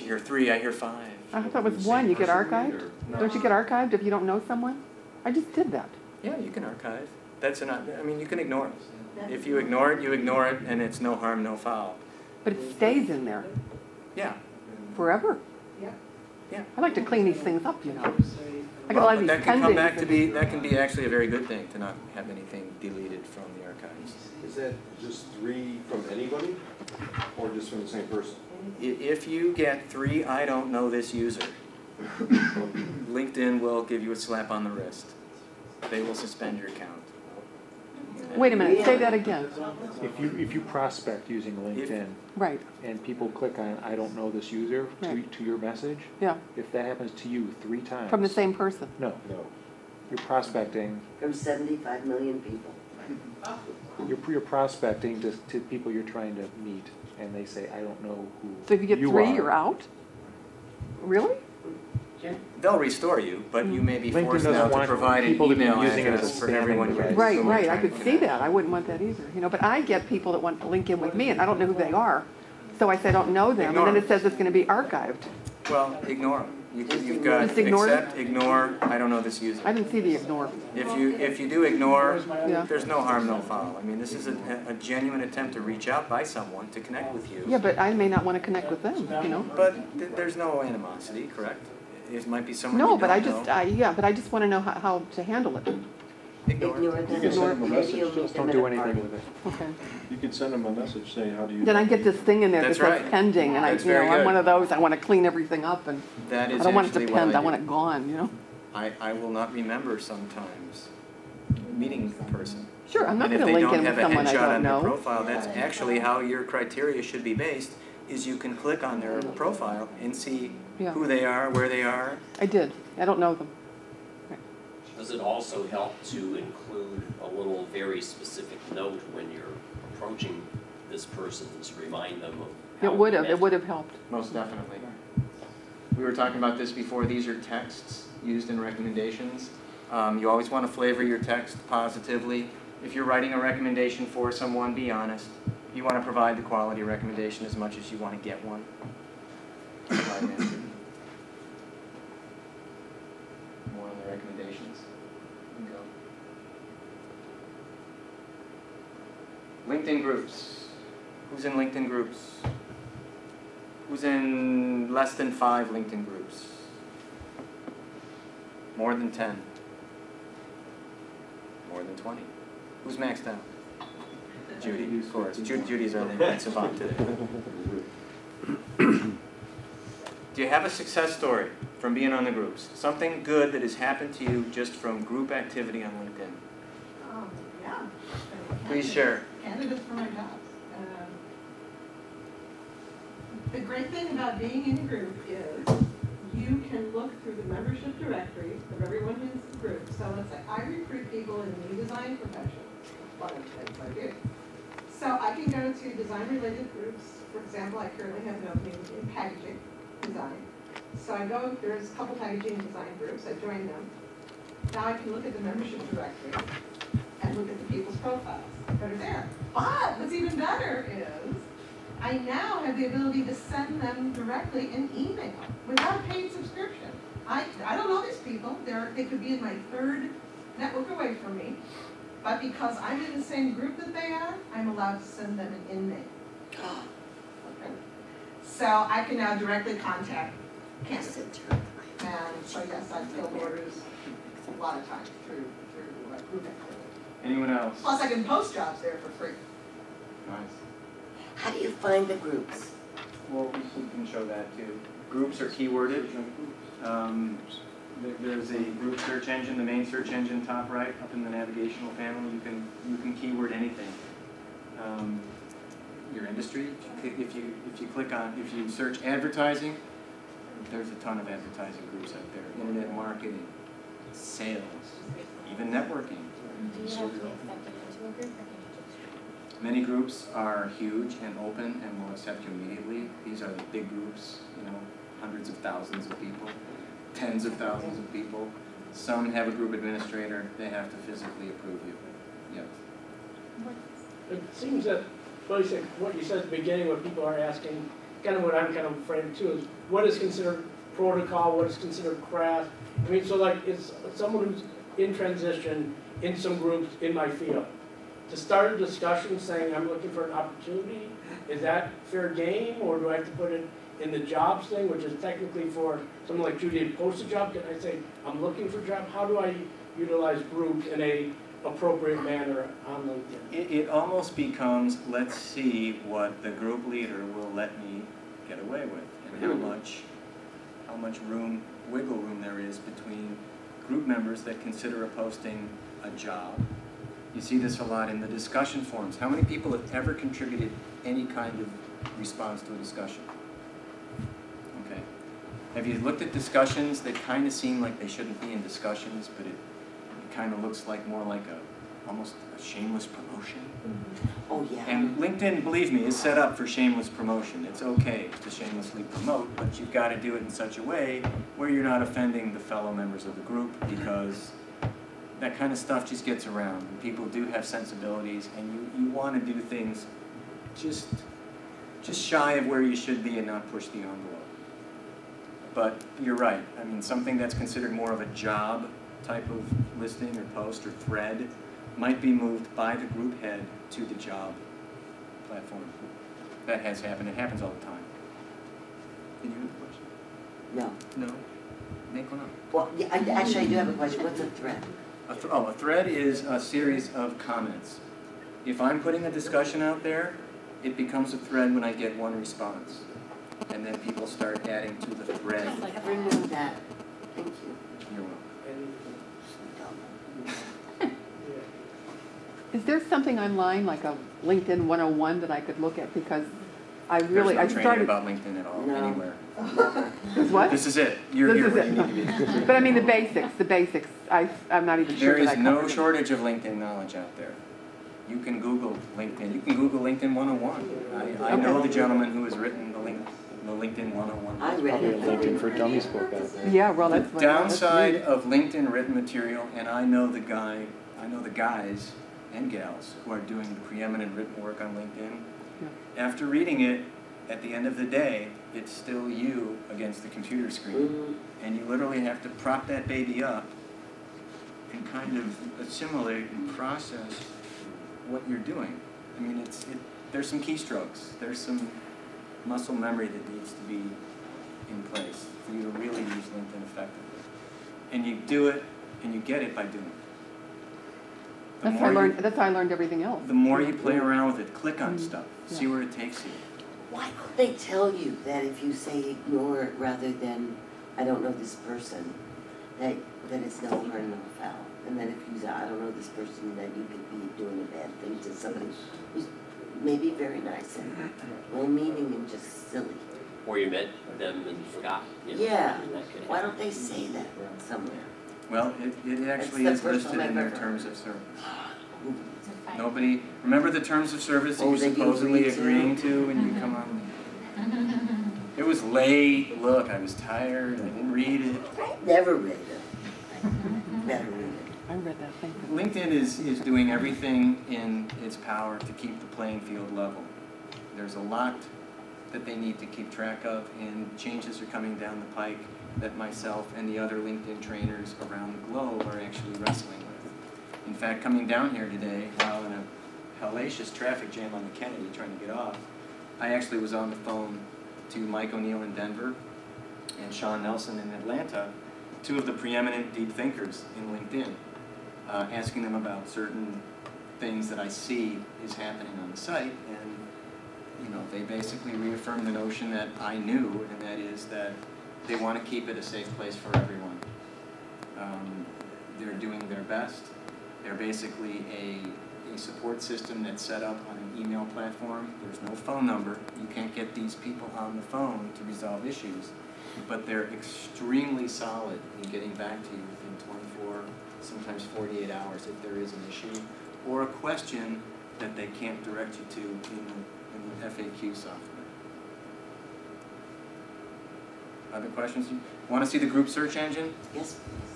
hear 3, I hear 5. I thought it was 1. You get archived? No. Don't you get archived if you don't know someone? I just did that. Yeah, you can archive. That's I mean, you can ignore it. If you ignore it, and it's no harm, no foul. But it stays in there Yeah. forever. Yeah. I like to clean these things up, you know. I got a Well, lot of these that can come back pendings. that can be actually a very good thing, to not have anything deleted from the archives. Is that just 3 from anybody, or just from the same person? If you get 3, I don't know this user, LinkedIn will give you a slap on the wrist. They will suspend your account. Wait a minute, say that again. If you prospect using LinkedIn, Right, and people click on I don't know this user Right. to your message, yeah, if that happens to you 3 times. from the same person. No, No. you're prospecting. From 75 million people. You're prospecting to people you're trying to meet, and they say I don't know who. So if you get 3, you're out? Really? They'll restore you, but you may be LinkedIn forced doesn't now to want provide an people to be email using it as a address for spamming everyone you're device. Right, someone right, I trying to could see connect. that. I wouldn't want that either, you know, but I get people that want to link in with me, and I don't know who they are. So I say I don't know them, Ignore and then them. it says it's going to be archived. Well, ignore them. You've got Just ignore them? accept, ignore, I don't know this user. I didn't see the ignore. If you do ignore, Yeah. there's no harm, no foul. I mean, this is a genuine attempt to reach out by someone to connect with you. Yeah, but I may not want to connect with them, you know? But there's no animosity, correct? It might be someone No, you but don't I just, know. yeah, but I just want to know how to handle it. Ignore Ignore it. them. You can send them a Maybe message, you'll meet Just them don't at do a anything party. with it. Okay. You could send them a message saying, how do you... Then I get this thing in there that That's says right. pending, and That's very I'm good. one of those, I want to clean everything up, and That I is don't want it to actually what pend, I do. want it gone, you know? I will not remember sometimes meeting the person. Sure, I'm not And going if to they link don't in have with a someone I headshot don't on their know. profile, that's actually how your criteria should be based, is you can click on their profile and see Yeah. who they are, where they are. I did, I don't know them. Does it also help to include a little very specific note when you're approaching this person to remind them of how It would you have, met? it would have helped. Most definitely. We were talking about this before. These are texts used in recommendations. You always want to flavor your text positively. If you're writing a recommendation for someone, be honest. You want to provide the quality recommendation as much as you want to get one. Right answer. More on the recommendations. You can go. LinkedIn groups. Who's in LinkedIn groups? Who's in less than 5 LinkedIn groups? More than 10? More than 20? Who's maxed out? Judy, of course. Judy's our LinkedIn savant today. Do you have a success story from being on the groups? Something good that has happened to you just from group activity on LinkedIn? Yeah. Please share. Candidates for my jobs. The great thing about being in a group is you can look through the membership directory of everyone who's in the group. So let's say I recruit people in the design profession. One of the things I do. So I can go to design-related groups. For example, I currently have an opening in packaging design. So I go, there's a couple packaging design groups, I join them. Now I can look at the membership directory and look at the people's profiles that are there. But what's even better is I now have the ability to send them directly an email without a paid subscription. I don't know these people. They could be in my 3rd network away from me. But because I'm in the same group that they are, I'm allowed to send them an in-mail. Okay. So I can now directly contact candidates. And so yes, I've filled orders a lot of times through group activity. Anyone else? Plus I can post jobs there for free. Nice. How do you find the groups? Well, we can show that too. Groups are keyworded. There's a group search engine, the main search engine, top right, up in the navigational panel. You can keyword anything. Your industry. If you search advertising, there's a ton of advertising groups out there. Internet marketing, sales, even networking. Do you have to be accepted into a group, or can you just Many groups are huge and open and will accept you immediately. These are the big groups, you know, hundreds of thousands of people, tens of thousands of people. Some have a group administrator. They have to physically approve you. Yep. It seems that what you said at the beginning, when people are asking kind of what I'm kind of afraid of too, is what is considered protocol, what is considered craft. I mean, so like, it's someone who's in transition in some groups in my field. To start a discussion saying I'm looking for an opportunity, is that fair game, or do I have to put it in the jobs thing, which is technically for someone like Judy to post a job? Can I say, I'm looking for a job? How do I utilize groups in a appropriate manner on LinkedIn? It almost becomes, let's see what the group leader will let me get away with, and how much wiggle room there is between group members that consider a posting a job. You see this a lot in the discussion forums. How many people have ever contributed any kind of response to a discussion? Okay. Have you looked at discussions that kind of seem like they shouldn't be in discussions, but it kind of looks like more like almost a shameless promotion? Oh, yeah. And LinkedIn, believe me, is set up for shameless promotion. It's okay to shamelessly promote, but you've got to do it in such a way where you're not offending the fellow members of the group, because that kind of stuff just gets around. And people do have sensibilities, and you want to do things just shy of where you should be and not push the envelope. But you're right. I mean, something that's considered more of a job type of listing or post or thread might be moved by the group head to the job platform. That has happened. It happens all the time. Did you have a question? No. No? Make one up. Well, yeah, actually, I do have a question. What's a thread? A thread is a series of comments. If I'm putting a discussion out there, it becomes a thread when I get one response. And then people start adding to the thread. I've removed that. Thank you. You're welcome. Is there something online, like a LinkedIn 101 that I could look at? Because I really, I There's no training started. about LinkedIn at all, No. anywhere. What? This is it. You're This here is where it. you need to be. But I mean, the basics, I'm not even sure There that I is covered no them. shortage of LinkedIn knowledge out there. You can Google LinkedIn. You can Google LinkedIn 101. I know the gentleman who has written the LinkedIn 101. I read Probably a it. LinkedIn for Dummies book out there. Yeah, well, that's The what. downside of LinkedIn written material, and I know the guys and gals who are doing the preeminent written work on LinkedIn. Yeah. After reading it, at the end of the day, it's still you against the computer screen. And you literally have to prop that baby up and kind of assimilate and process what you're doing. I mean, there's some keystrokes. There's some muscle memory that needs to be in place for you to really use LinkedIn effectively. And you do it, and you get it by doing it. That's how I learned everything else. The more you play around with it, click on stuff, Yeah. see where it takes you. Why don't they tell you that if you say ignore it rather than, I don't know this person, that it's no harm, no foul? And then if you say, I don't know this person, then you could be doing a bad thing to somebody who's maybe very nice and well-meaning and just silly. Or you met them and forgot, you know, Yeah. and that could Why happen. don't they say that somewhere? Well, it actually That's is the first listed one in I've their ever terms of service. It's a fight. Nobody, remember the terms of service that Oh, you're that you supposedly agreed to? agreeing to when you come on? It was late, look, I was tired, I didn't read it. I never read it. Better read it. I read that thing. LinkedIn is doing everything in its power to keep the playing field level. There's a lot that they need to keep track of, and changes are coming down the pike that myself and the other LinkedIn trainers around the globe are actually wrestling with. In fact, coming down here today, while in a hellacious traffic jam on the Kennedy trying to get off, I actually was on the phone to Mike O'Neill in Denver and Sean Nelson in Atlanta, two of the preeminent deep thinkers in LinkedIn, asking them about certain things that I see is happening on the site, and they basically reaffirmed the notion that I knew, and that is that they want to keep it a safe place for everyone. They're doing their best. They're basically a support system that's set up on an email platform. There's no phone number. You can't get these people on the phone to resolve issues, but they're extremely solid in getting back to you within 24, sometimes 48 hours if there is an issue, or a question that they can't direct you to in the FAQ software. Other questions? Want to see the group search engine? Yes, please.